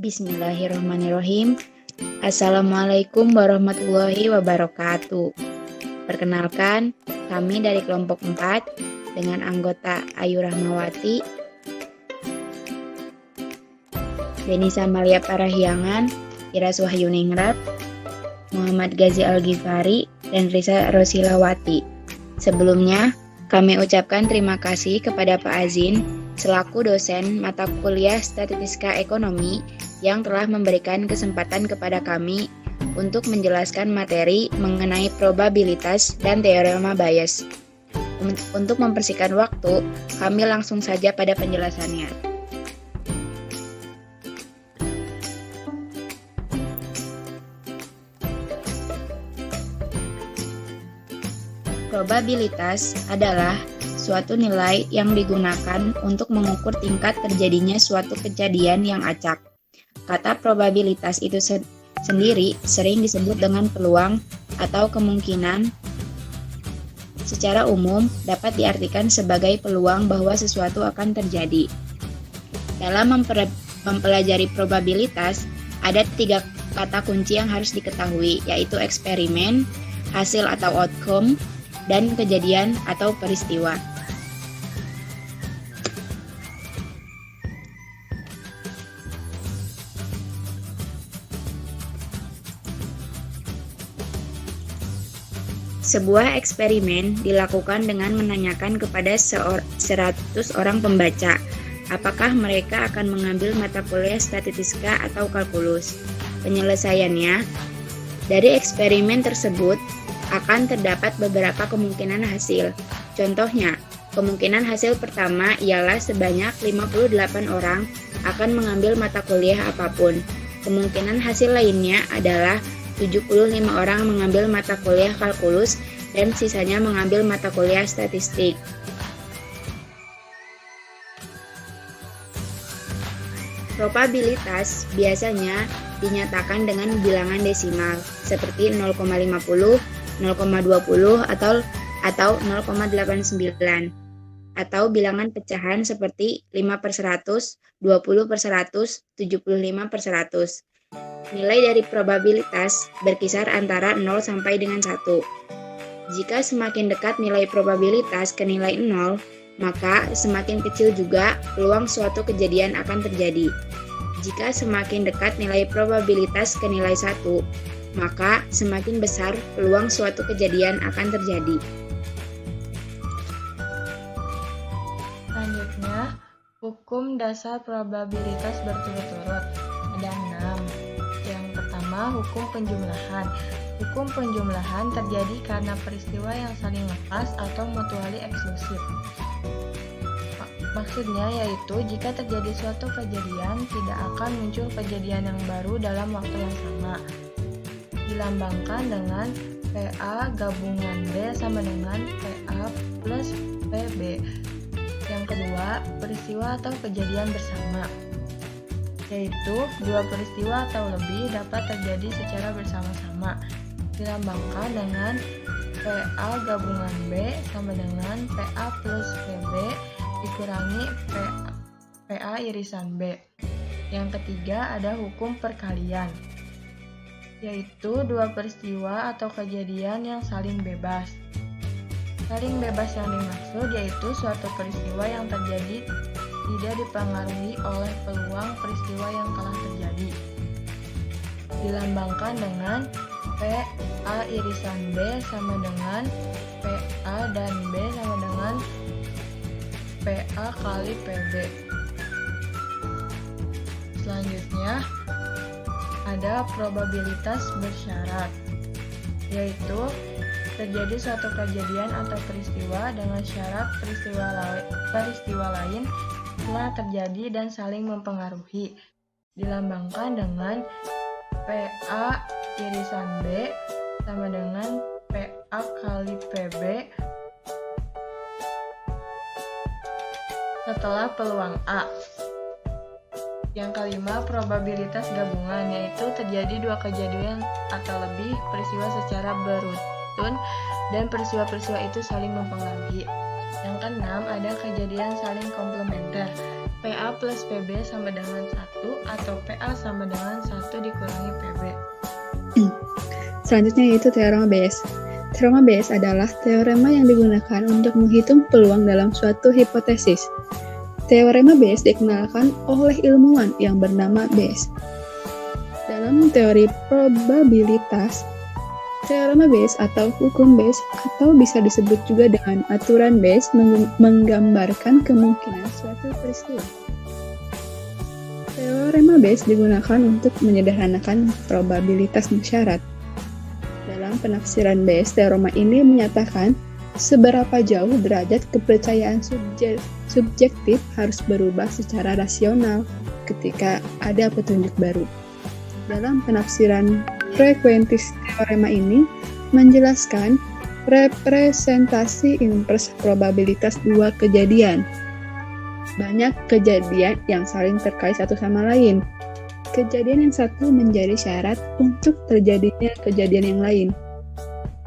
Bismillahirrahmanirrahim. Assalamualaikum warahmatullahi wabarakatuh. Perkenalkan, kami dari kelompok 4 dengan anggota Ayu Rahmawati, Denisa Malia Parahyangan, Iras Wahyuningrat, Muhammad Gazi Al-Ghifari, dan Risa Rosilawati. Sebelumnya, kami ucapkan terima kasih kepada Pak Azin selaku dosen mata kuliah Statistika Ekonomi yang telah memberikan kesempatan kepada kami untuk menjelaskan materi mengenai probabilitas dan teorema Bayes. Untuk mempersingkat waktu, kami langsung saja pada penjelasannya. Probabilitas adalah suatu nilai yang digunakan untuk mengukur tingkat terjadinya suatu kejadian yang acak. Kata probabilitas itu sendiri sering disebut dengan peluang atau kemungkinan. Secara umum dapat diartikan sebagai peluang bahwa sesuatu akan terjadi. Dalam mempelajari probabilitas, ada 3 kata kunci yang harus diketahui, yaitu eksperimen, hasil atau outcome, dan kejadian atau peristiwa. Sebuah eksperimen dilakukan dengan menanyakan kepada 100 orang pembaca, apakah mereka akan mengambil mata kuliah statistika atau kalkulus. Penyelesaiannya, dari eksperimen tersebut akan terdapat beberapa kemungkinan hasil. Contohnya, kemungkinan hasil pertama ialah sebanyak 58 orang akan mengambil mata kuliah apapun. Kemungkinan hasil lainnya adalah 75 orang mengambil mata kuliah kalkulus dan sisanya mengambil mata kuliah statistik. Probabilitas biasanya dinyatakan dengan bilangan desimal seperti 0,50, 0,20 atau 0,89 atau bilangan pecahan seperti 5/100, 20/100, 75/100. Nilai dari probabilitas berkisar antara 0 sampai dengan 1. Jika semakin dekat nilai probabilitas ke nilai 0, maka semakin kecil juga peluang suatu kejadian akan terjadi. Jika semakin dekat nilai probabilitas ke nilai 1, maka semakin besar peluang suatu kejadian akan terjadi. Selanjutnya, hukum dasar probabilitas berturut-turut. Ada 6. Yang pertama, hukum penjumlahan. Hukum penjumlahan terjadi karena peristiwa yang saling lepas atau mutuali eksklusif. Maksudnya yaitu jika terjadi suatu kejadian, tidak akan muncul kejadian yang baru dalam waktu yang sama. Dilambangkan dengan PA gabungan B sama dengan PA plus PB. Yang kedua, peristiwa atau kejadian bersama, yaitu 2 peristiwa atau lebih dapat terjadi secara bersama-sama. Dilambangkan dengan PA gabungan B sama dengan PA plus PB dikurangi PA irisan B. Yang ketiga, ada hukum perkalian, yaitu 2 peristiwa atau kejadian yang saling bebas. Saling bebas yang dimaksud yaitu suatu peristiwa yang terjadi tidak dipengaruhi oleh peluang peristiwa yang telah terjadi. Dilambangkan dengan PA irisan B sama dengan PA dan B sama dengan PA kali PB. Selanjutnya, ada probabilitas bersyarat, yaitu terjadi suatu kejadian atau peristiwa dengan syarat peristiwa lain telah terjadi dan saling mempengaruhi. Dilambangkan dengan PA irisan B sama dengan PA kali PB setelah peluang A. Yang kelima, probabilitas gabungan, yaitu terjadi 2 kejadian atau lebih peristiwa secara beruntun dan peristiwa-peristiwa itu saling mempengaruhi. Yang keenam, ada kejadian saling komplementer, PA plus PB sama dengan 1 atau PA sama dengan 1 dikurangi PB. Selanjutnya yaitu teorema Bayes. Teorema Bayes adalah teorema yang digunakan untuk menghitung peluang dalam suatu hipotesis. Teorema Bayes dikenalkan oleh ilmuwan yang bernama Bayes. Dalam teori probabilitas, teorema Bayes atau hukum Bayes atau bisa disebut juga dengan aturan Bayes menggambarkan kemungkinan suatu peristiwa. Teorema Bayes digunakan untuk menyederhanakan probabilitas syarat. Dalam penafsiran Bayes, teorema ini menyatakan seberapa jauh derajat kepercayaan subjektif harus berubah secara rasional ketika ada petunjuk baru. Dalam penafsiran frekuentis, teorema ini menjelaskan representasi invers probabilitas dua kejadian. Banyak kejadian yang saling terkait satu sama lain. Kejadian yang satu menjadi syarat untuk terjadinya kejadian yang lain.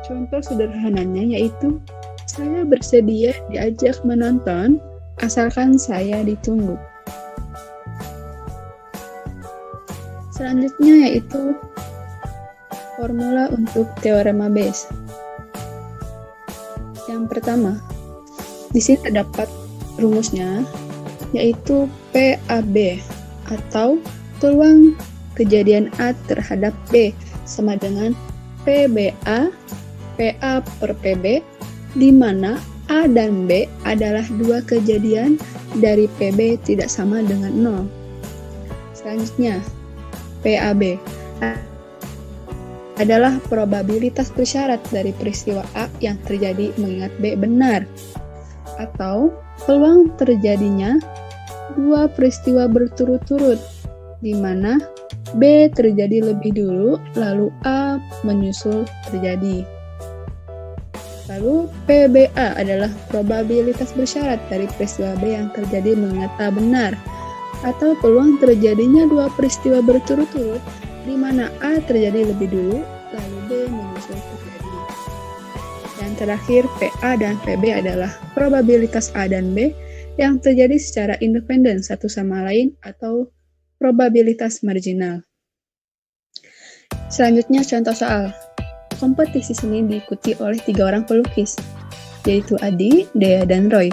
Contoh sederhananya yaitu, saya bersedia diajak menonton asalkan saya ditunggu. Selanjutnya yaitu formula untuk teorema Bayes. Yang pertama, di sini terdapat rumusnya, yaitu PAB atau peluang kejadian A terhadap B sama dengan PBA, PA per PB, di mana A dan B adalah dua kejadian dari PB tidak sama dengan 0. Selanjutnya, PAB adalah probabilitas bersyarat dari peristiwa A yang terjadi mengingat B benar, atau peluang terjadinya dua peristiwa berturut-turut, di mana B terjadi lebih dulu, lalu A menyusul terjadi. Lalu PBA adalah probabilitas bersyarat dari peristiwa B yang terjadi mengingat A benar, atau peluang terjadinya dua peristiwa berturut-turut, di mana A terjadi lebih dulu, lalu B menyusul terjadi. Dan terakhir, PA dan PB adalah probabilitas A dan B yang terjadi secara independen satu sama lain atau probabilitas marginal. Selanjutnya contoh soal. Kompetisi seni diikuti oleh 3 orang pelukis, yaitu Adi, Dea, dan Roy.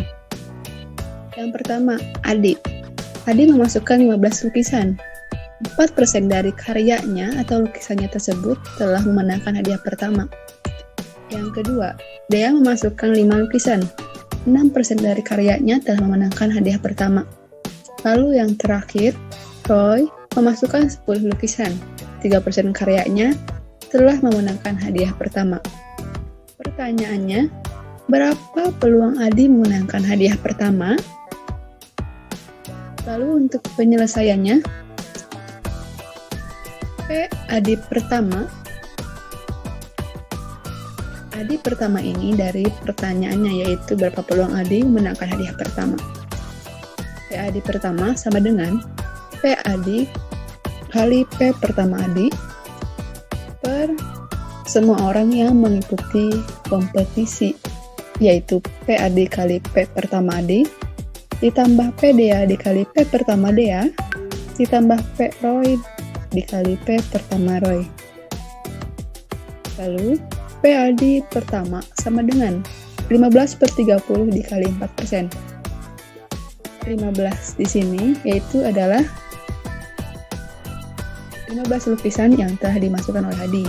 Yang pertama, Adi. Adi memasukkan 15 lukisan. 4% dari karyanya atau lukisannya tersebut telah memenangkan hadiah pertama. Yang kedua, Dea memasukkan 5 lukisan. 6% dari karyanya telah memenangkan hadiah pertama. Lalu yang terakhir, Roy memasukkan 10 lukisan. 3% karyanya telah memenangkan hadiah pertama. Pertanyaannya, berapa peluang Adi memenangkan hadiah pertama? Lalu untuk penyelesaiannya, Adi pertama ini dari pertanyaannya, yaitu berapa peluang Adi memenangkan hadiah pertama. Adi pertama sama dengan Adi kali P pertama Adi per semua orang yang mengikuti kompetisi, yaitu Adi kali P pertama Adi ditambah P Dea dikali P pertama Dea ditambah P Roy dikali P pertama Roy. Lalu Adi pertama sama dengan 15/30 dikali 4%. 15 di sini yaitu adalah 15 lukisan yang telah dimasukkan oleh Adi.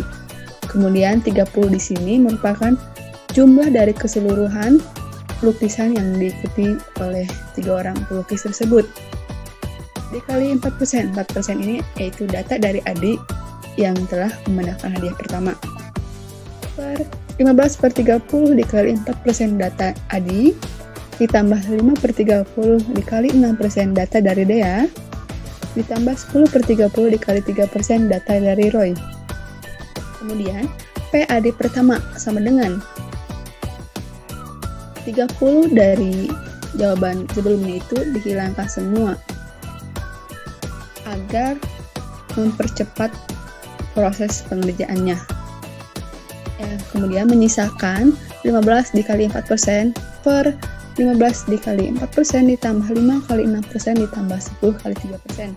Kemudian 30 di sini merupakan jumlah dari keseluruhan lukisan yang diikuti oleh 3 orang pelukis tersebut. Dikali 4%. 4% ini yaitu data dari Adi yang telah memenangkan hadiah pertama. Per 15/30 dikali 4% data Adi ditambah 5/30 dikali 6% data dari Dea ditambah 10/30 dikali 3% data dari Roy. Kemudian, Adi pertama sama dengan 30 dari jawaban sebelumnya itu dihilangkan semua agar mempercepat proses pengerjaannya. Kemudian menyisakan 15 dikali 4% per 15 dikali 4% ditambah 5 kali 6% ditambah 10 kali 3%.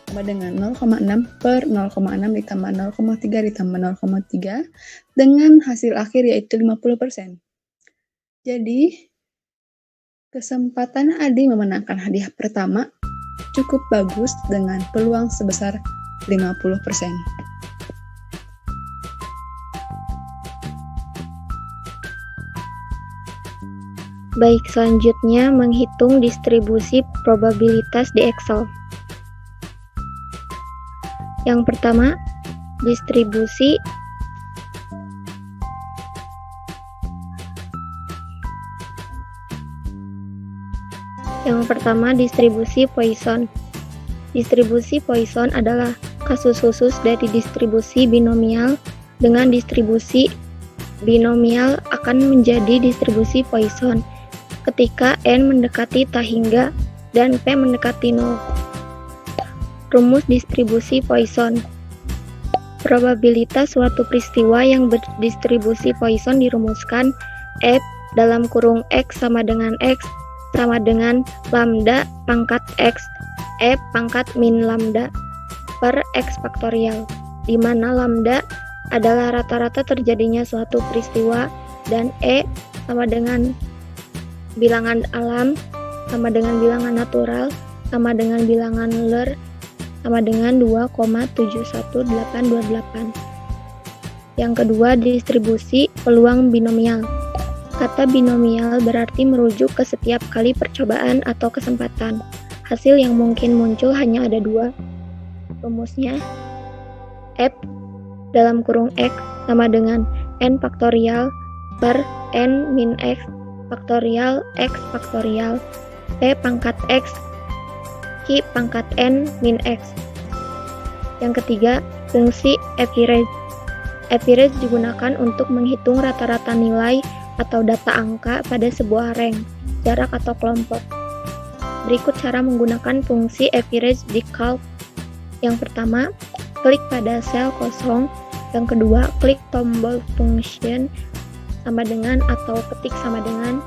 Sama dengan 0,6 per 0,6 ditambah 0,3 ditambah 0,3 dengan hasil akhir yaitu 50%. Jadi, kesempatan Adi memenangkan hadiah pertama cukup bagus dengan peluang sebesar 50%. Baik, selanjutnya menghitung distribusi probabilitas di Excel. Yang pertama, distribusi Poisson. Distribusi Poisson adalah kasus khusus dari distribusi binomial. Dengan distribusi binomial akan menjadi distribusi Poisson ketika n mendekati tak hingga dan p mendekati 0. Rumus distribusi Poisson. Probabilitas suatu peristiwa yang berdistribusi Poisson dirumuskan F dalam kurung X sama dengan X sama dengan lambda pangkat X E pangkat min lambda per X faktorial, di mana lambda adalah rata-rata terjadinya suatu peristiwa dan E sama dengan bilangan alam, sama dengan bilangan natural, sama dengan bilangan Euler, sama dengan 2,71828. Yang kedua, distribusi peluang binomial. Kata binomial berarti merujuk ke setiap kali percobaan atau kesempatan. Hasil yang mungkin muncul hanya ada dua. Rumusnya, F dalam kurung X sama dengan N faktorial per N min X faktorial X faktorial P pangkat X Q pangkat N min X. Yang ketiga, fungsi average. Average digunakan untuk menghitung rata-rata nilai atau data angka pada sebuah rank, jarak atau kelompok. Berikut cara menggunakan fungsi average di calc. Yang pertama, klik pada sel kosong. Yang kedua, klik tombol function sama dengan atau ketik sama dengan.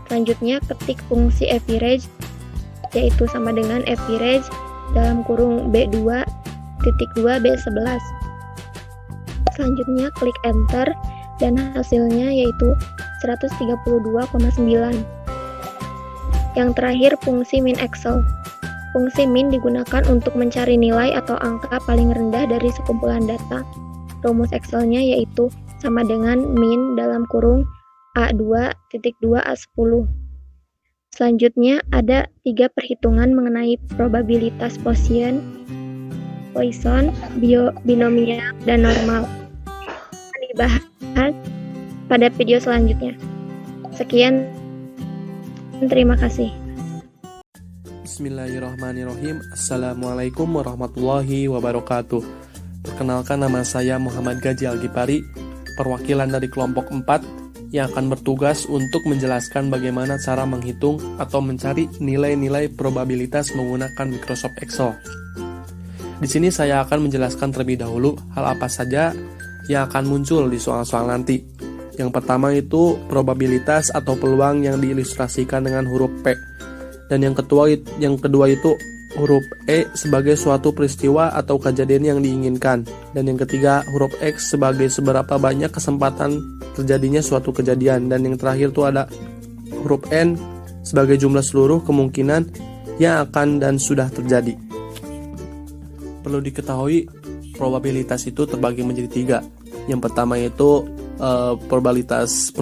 Selanjutnya, ketik fungsi average, yaitu sama dengan average dalam kurung B2 titik 2 B11. Selanjutnya, klik enter dan hasilnya yaitu 132,9. Yang terakhir, fungsi min Excel. Fungsi min digunakan untuk mencari nilai atau angka paling rendah dari sekumpulan data. Rumus Excelnya yaitu sama dengan min dalam kurung A2.2 A10. Selanjutnya ada 3 perhitungan mengenai probabilitas Poisson, binomial, dan normal. Akan dibahas pada video selanjutnya. Sekian, terima kasih. Bismillahirrahmanirrahim. Assalamualaikum warahmatullahi wabarakatuh. Perkenalkan, nama saya Muhammad Gaji Algipari, perwakilan dari kelompok 4 yang akan bertugas untuk menjelaskan bagaimana cara menghitung atau mencari nilai-nilai probabilitas menggunakan Microsoft Excel. Di sini saya akan menjelaskan terlebih dahulu hal apa saja yang akan muncul di soal-soal nanti. Yang pertama itu probabilitas atau peluang yang diilustrasikan dengan huruf P. Dan yang kedua itu huruf E sebagai suatu peristiwa atau kejadian yang diinginkan. Dan yang ketiga huruf X sebagai seberapa banyak kesempatan terjadinya suatu kejadian. Dan yang terakhir itu ada huruf N sebagai jumlah seluruh kemungkinan yang akan dan sudah terjadi. Perlu diketahui probabilitas itu terbagi menjadi 3. Yang pertama itu probabilitas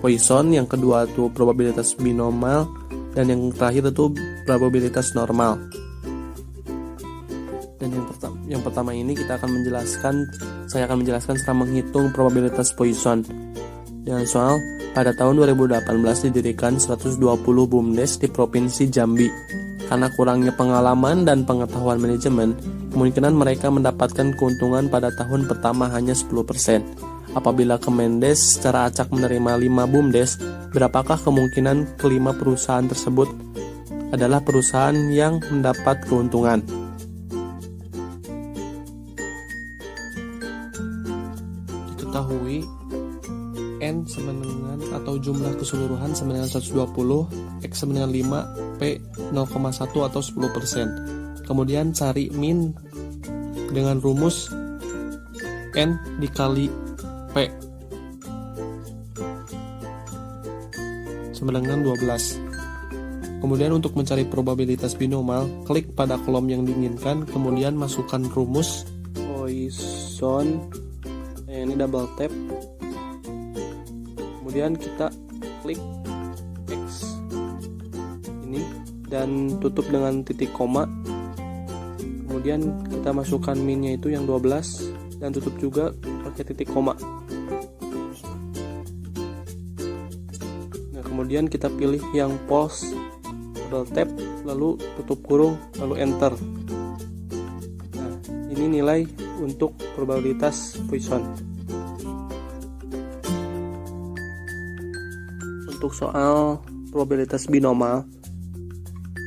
Poisson, yang kedua itu probabilitas binomial, dan yang terakhir itu probabilitas normal. Dan yang pertama ini saya akan menjelaskan cara menghitung probabilitas Poisson. Dengan soal, pada tahun 2018 didirikan 120 BUMDes di Provinsi Jambi. Karena kurangnya pengalaman dan pengetahuan manajemen, kemungkinan mereka mendapatkan keuntungan pada tahun pertama hanya 10%. Apabila Kemendes secara acak menerima 5 BUMDes, berapakah kemungkinan kelima perusahaan tersebut adalah perusahaan yang mendapat keuntungan? Diketahui N sama dengan atau jumlah keseluruhan sama dengan 120, X sama dengan 5, P 0,1 atau 10%. Kemudian cari min dengan rumus N dikali P sama dengan 12. Kemudian untuk mencari probabilitas binomal, klik pada kolom yang diinginkan, kemudian masukkan rumus Poisson, ini double tap, kemudian kita klik X ini dan tutup dengan titik koma, kemudian kita masukkan minnya itu yang 12 dan tutup juga pakai titik koma. Nah, kemudian kita pilih yang pause, double tap, lalu tutup kurung, lalu enter. Nah, ini nilai untuk probabilitas Poisson. Untuk soal probabilitas binomal,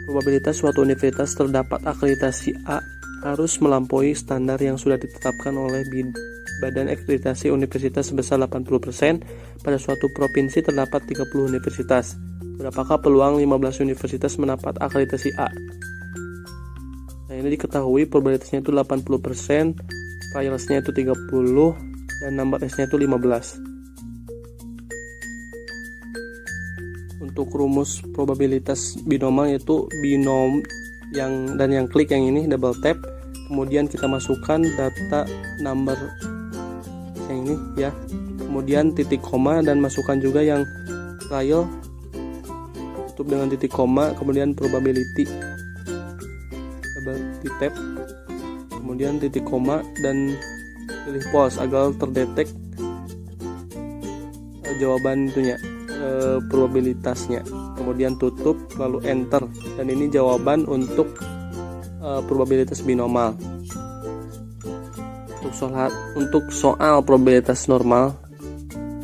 probabilitas suatu universitas terdapat akreditasi A harus melampaui standar yang sudah ditetapkan oleh Badan Akreditasi Universitas sebesar 80%. Pada suatu provinsi terdapat 30 universitas. Berapakah peluang 15 universitas mendapat akreditasi A? Nah, ini diketahui probabilitasnya itu 80%, trialsnya itu 30, dan number S-nya itu 15. Untuk rumus probabilitas binomal yaitu binom yang klik yang ini double tap, kemudian kita masukkan data number yang ini ya, kemudian titik koma dan masukkan juga yang trial, tutup dengan titik koma, kemudian probability double tap, kemudian titik koma dan pilih pause agar terdetek jawaban itunya, probabilitasnya, kemudian tutup lalu enter, dan ini jawaban untuk probabilitas binomal. Untuk soal probabilitas normal,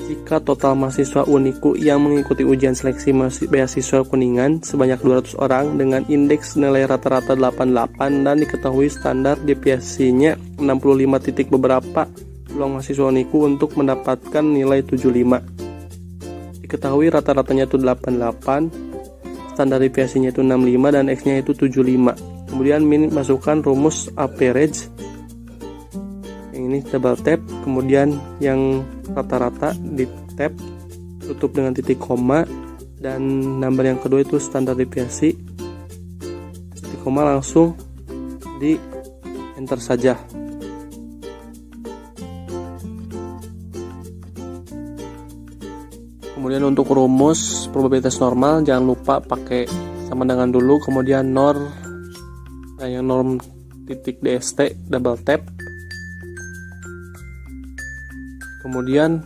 jika total mahasiswa Uniku yang mengikuti ujian seleksi beasiswa Kuningan sebanyak 200 orang dengan indeks nilai rata-rata 88 dan diketahui standar deviasinya 65 titik, beberapa peluang mahasiswa Uniku untuk mendapatkan nilai 75. Diketahui rata-ratanya itu 88, standar deviasinya itu 65 dan X-nya itu 75. Kemudian min masukkan rumus average. Yang ini double tap, kemudian yang rata-rata di tap, tutup dengan titik koma, dan number yang kedua itu standar deviasi. Titik koma langsung di enter saja. Kemudian untuk rumus probabilitas normal jangan lupa pakai sama dengan dulu, kemudian yang norm titik DST double tap, kemudian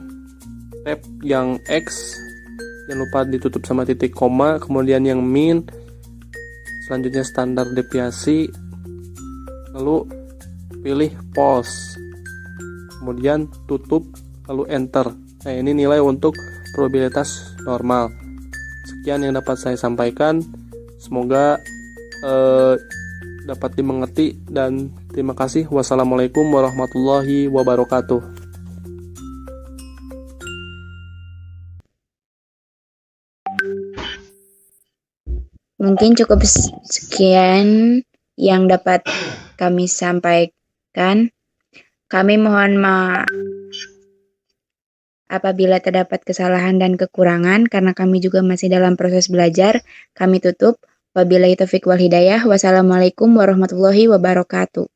tap yang X jangan lupa ditutup sama titik koma, kemudian yang min, selanjutnya standar deviasi, lalu pilih pause, kemudian tutup lalu enter. Nah, ini nilai untuk probabilitas normal. Sekian yang dapat saya sampaikan, semoga dapat dimengerti, dan terima kasih. Wassalamualaikum warahmatullahi wabarakatuh. Mungkin cukup sekian yang dapat kami sampaikan. Kami mohon maaf apabila terdapat kesalahan dan kekurangan, karena kami juga masih dalam proses belajar. Kami tutup. Wabillahi taufiq wal hidayah. Wassalamualaikum warahmatullahi wabarakatuh.